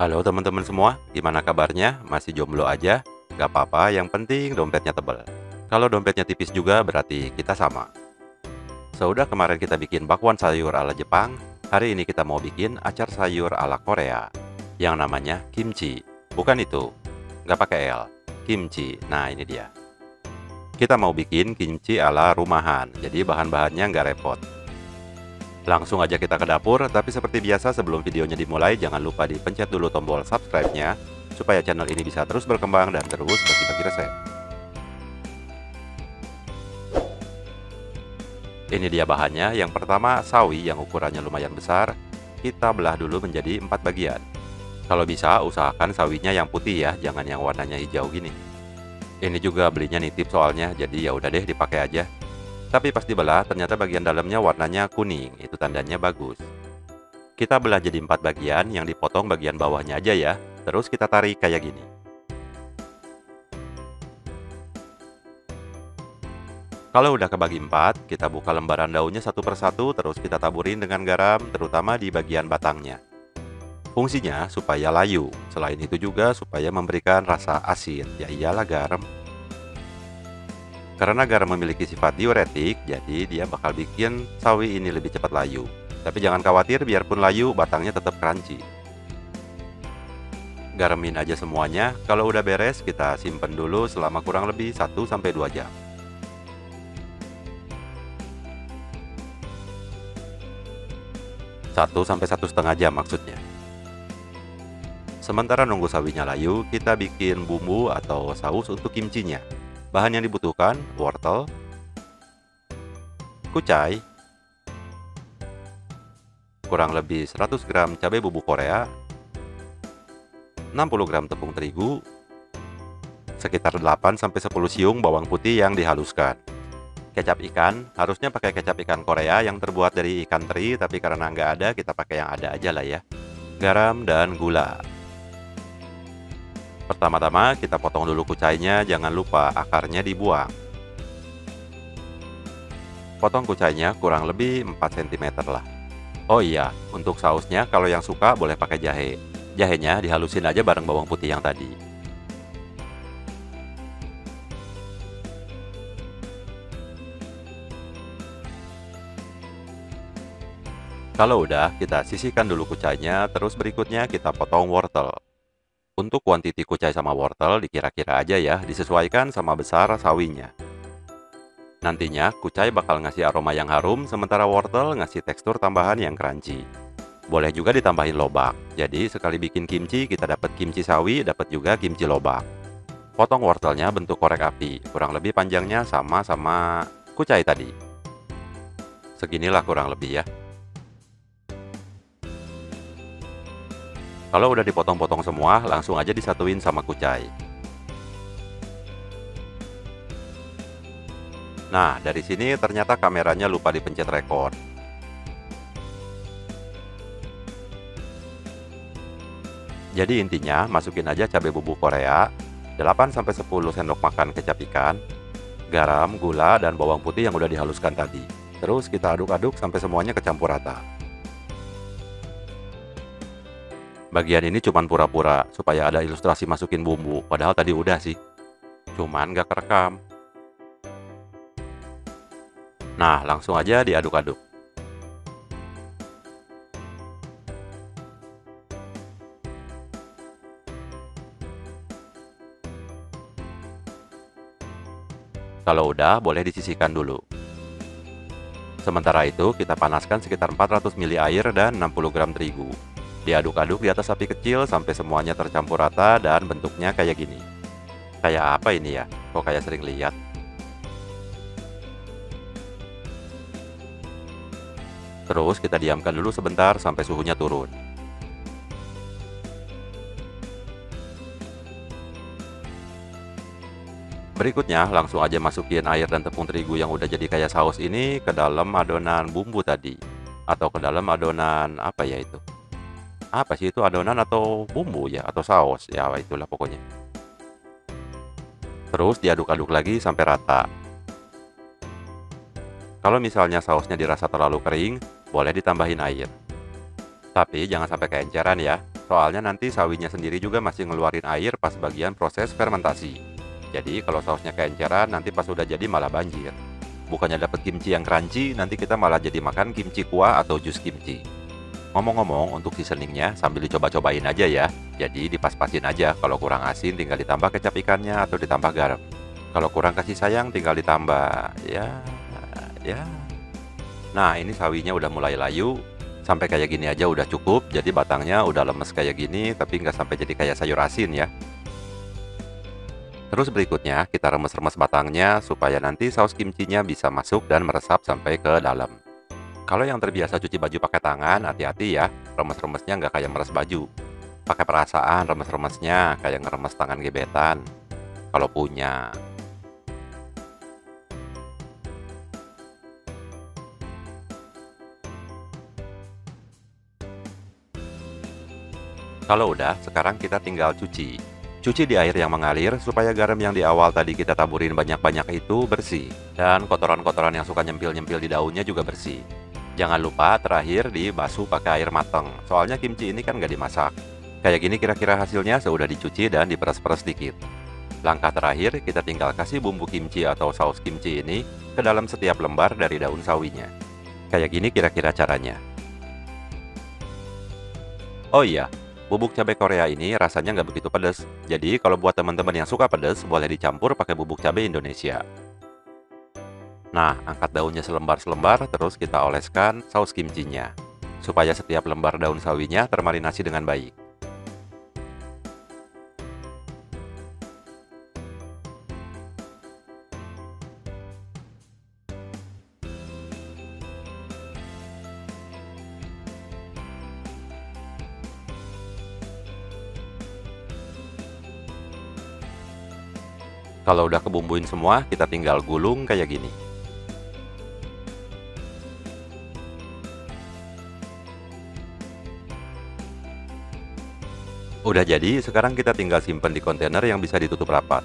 Halo teman-teman semua, gimana kabarnya? Masih jomblo aja? Gak apa-apa, yang penting dompetnya tebel. Kalau dompetnya tipis juga berarti kita sama. Sudah kemarin kita bikin bakwan sayur ala Jepang, hari ini kita mau bikin acar sayur ala Korea. Yang namanya kimchi. Bukan itu, gak pakai L. Kimchi, nah ini dia. Kita mau bikin kimchi ala rumahan, jadi bahan-bahannya nggak repot. Langsung aja kita ke dapur, tapi seperti biasa sebelum videonya dimulai, jangan lupa dipencet dulu tombol subscribe-nya, supaya channel ini bisa terus berkembang dan terus bagi-bagi resep. Ini dia bahannya, yang pertama sawi yang ukurannya lumayan besar, kita belah dulu menjadi 4 bagian. Kalau bisa, usahakan sawinya yang putih ya, jangan yang warnanya hijau gini. Ini juga belinya nitip soalnya, jadi ya udah deh dipakai aja. Tapi pas dibelah, ternyata bagian dalamnya warnanya kuning, itu tandanya bagus. Kita belah jadi 4 bagian, yang dipotong bagian bawahnya aja ya. Terus kita tarik kayak gini. Kalau udah kebagi 4, kita buka lembaran daunnya satu persatu, terus kita taburin dengan garam, terutama di bagian batangnya. Fungsinya supaya layu, selain itu juga supaya memberikan rasa asin, ya iyalah garam. Karena garam memiliki sifat diuretik, jadi dia bakal bikin sawi ini lebih cepat layu. Tapi jangan khawatir, biarpun layu, batangnya tetap crunchy. Garamin aja semuanya, kalau udah beres kita simpen dulu selama kurang lebih 1-2 jam. 1-1,5 jam maksudnya. Sementara nunggu sawinya layu, kita bikin bumbu atau saus untuk kimchinya. Bahan yang dibutuhkan, wortel, kucai, kurang lebih 100 gram cabai bubuk Korea, 60 gram tepung terigu, sekitar 8-10 siung bawang putih yang dihaluskan. Kecap ikan, harusnya pakai kecap ikan Korea yang terbuat dari ikan teri, tapi karena nggak ada, kita pakai yang ada aja lah ya. Garam dan gula. Pertama-tama kita potong dulu kucainya, jangan lupa akarnya dibuang. Potong kucainya kurang lebih 4 cm lah. Oh iya, untuk sausnya kalau yang suka boleh pakai jahe. Jahenya dihalusin aja bareng bawang putih yang tadi. Kalau udah, kita sisihkan dulu kucainya, terus berikutnya kita potong wortel. Untuk kuantiti kucai sama wortel dikira-kira aja ya, disesuaikan sama besar sawinya. Nantinya, kucai bakal ngasih aroma yang harum, sementara wortel ngasih tekstur tambahan yang crunchy. Boleh juga ditambahin lobak, jadi sekali bikin kimchi kita dapat kimchi sawi, dapat juga kimchi lobak. Potong wortelnya bentuk korek api, kurang lebih panjangnya sama kucai tadi. Seginilah kurang lebih ya. Kalau udah dipotong-potong semua, langsung aja disatuin sama kucai. Nah, dari sini ternyata kameranya lupa dipencet record. Jadi intinya, masukin aja cabai bubuk Korea, 8-10 sendok makan kecap ikan, garam, gula, dan bawang putih yang udah dihaluskan tadi. Terus kita aduk-aduk sampai semuanya kecampur rata. Bagian ini cuman pura-pura, supaya ada ilustrasi masukin bumbu, padahal tadi udah sih. Cuman gak kerekam. Nah, langsung aja diaduk-aduk. Kalau udah, boleh disisihkan dulu. Sementara itu, kita panaskan sekitar 400 ml air dan 60 gram terigu. Diaduk-aduk di atas api kecil sampai semuanya tercampur rata dan bentuknya kayak gini. Kayak apa ini ya? Kok kayak sering lihat? Terus kita diamkan dulu sebentar sampai suhunya turun. Berikutnya, langsung aja masukin air dan tepung terigu yang udah jadi kayak saus ini ke dalam adonan bumbu tadi. Atau ke dalam adonan apa ya itu? Apa sih itu, adonan atau bumbu ya? Atau saus? Ya itulah pokoknya. Terus diaduk-aduk lagi sampai rata. Kalau misalnya sausnya dirasa terlalu kering, boleh ditambahin air. Tapi jangan sampai keenceran ya. Soalnya nanti sawinya sendiri juga masih ngeluarin air pas bagian proses fermentasi. Jadi kalau sausnya keenceran, nanti pas udah jadi malah banjir. Bukannya dapet kimchi yang crunchy, nanti kita malah jadi makan kimchi kuah atau jus kimchi. Ngomong-ngomong, untuk seasoningnya sambil dicoba-cobain aja ya. Jadi dipas-pasin aja, kalau kurang asin tinggal ditambah kecap ikannya atau ditambah garam. Kalau kurang kasih sayang tinggal ditambah, ya. Nah, ini sawinya udah mulai layu. Sampai kayak gini aja udah cukup, jadi batangnya udah lemes kayak gini, tapi nggak sampai jadi kayak sayur asin ya. Terus berikutnya, kita remes-remes batangnya supaya nanti saus kimchinya bisa masuk dan meresap sampai ke dalam. Kalau yang terbiasa cuci baju pakai tangan, hati-hati ya, remes-remesnya nggak kayak meres baju. Pakai perasaan remes-remesnya, kayak ngeremes tangan gebetan. Kalau punya. Kalau udah, sekarang kita tinggal cuci. Cuci di air yang mengalir supaya garam yang di awal tadi kita taburin banyak-banyak itu bersih. Dan kotoran-kotoran yang suka nyempil-nyempil di daunnya juga bersih. Jangan lupa terakhir dibasuh pakai air mateng, soalnya kimchi ini kan nggak dimasak. Kayak gini kira-kira hasilnya sudah dicuci dan diperes-peres dikit. Langkah terakhir, kita tinggal kasih bumbu kimchi atau saus kimchi ini ke dalam setiap lembar dari daun sawinya. Kayak gini kira-kira caranya. Oh iya, bubuk cabai Korea ini rasanya nggak begitu pedas. Jadi kalau buat teman-teman yang suka pedas, boleh dicampur pakai bubuk cabai Indonesia. Nah, angkat daunnya selembar-selembar, terus kita oleskan saus kimchinya. Supaya setiap lembar daun sawinya termarinasi dengan baik. Kalau udah kebumbuin semua, kita tinggal gulung kayak gini. Udah jadi, sekarang kita tinggal simpen di kontainer yang bisa ditutup rapat.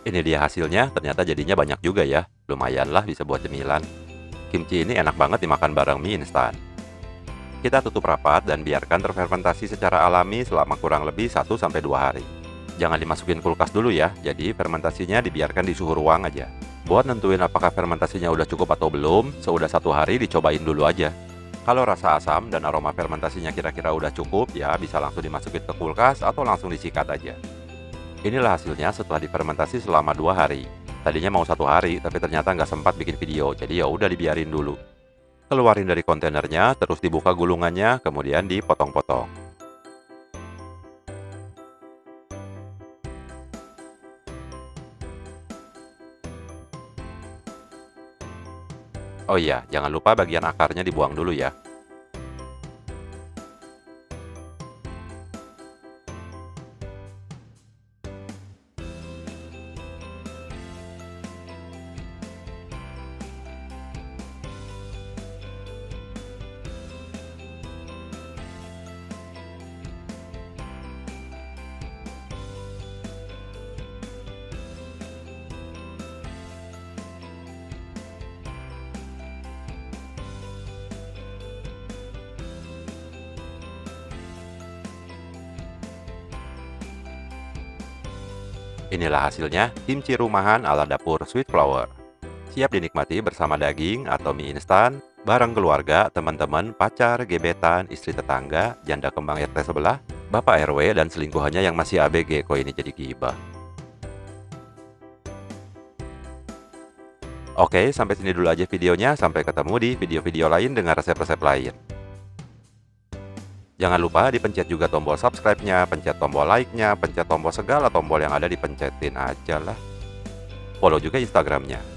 Ini dia hasilnya, ternyata jadinya banyak juga ya. Lumayan lah bisa buat cemilan. Kimchi ini enak banget dimakan bareng mie instan. Kita tutup rapat dan biarkan terfermentasi secara alami selama kurang lebih 1-2 hari. Jangan dimasukin kulkas dulu ya, jadi fermentasinya dibiarkan di suhu ruang aja. Buat nentuin apakah fermentasinya udah cukup atau belum, seudah 1 hari dicobain dulu aja. Kalau rasa asam dan aroma fermentasinya kira-kira udah cukup, ya bisa langsung dimasukin ke kulkas atau langsung disikat aja. Inilah hasilnya setelah difermentasi selama 2 hari. Tadinya mau 1 hari, tapi ternyata nggak sempat bikin video, jadi ya udah dibiarin dulu. Keluarin dari kontainernya, terus dibuka gulungannya, kemudian dipotong-potong. Oh iya, jangan lupa bagian akarnya dibuang dulu ya. Inilah hasilnya, kimchi rumahan ala dapur Sweet Flower. Siap dinikmati bersama daging atau mie instan, bareng keluarga, teman-teman, pacar, gebetan, istri tetangga, janda kembang RT sebelah, bapak RW, dan selingkuhannya yang masih ABG. Kok ini jadi gibah. Oke, sampai sini dulu aja videonya. Sampai ketemu di video-video lain dengan resep-resep lain. Jangan lupa dipencet juga tombol subscribe-nya, pencet tombol like-nya, pencet tombol segala tombol yang ada dipencetin aja lah. Follow juga Instagram-nya.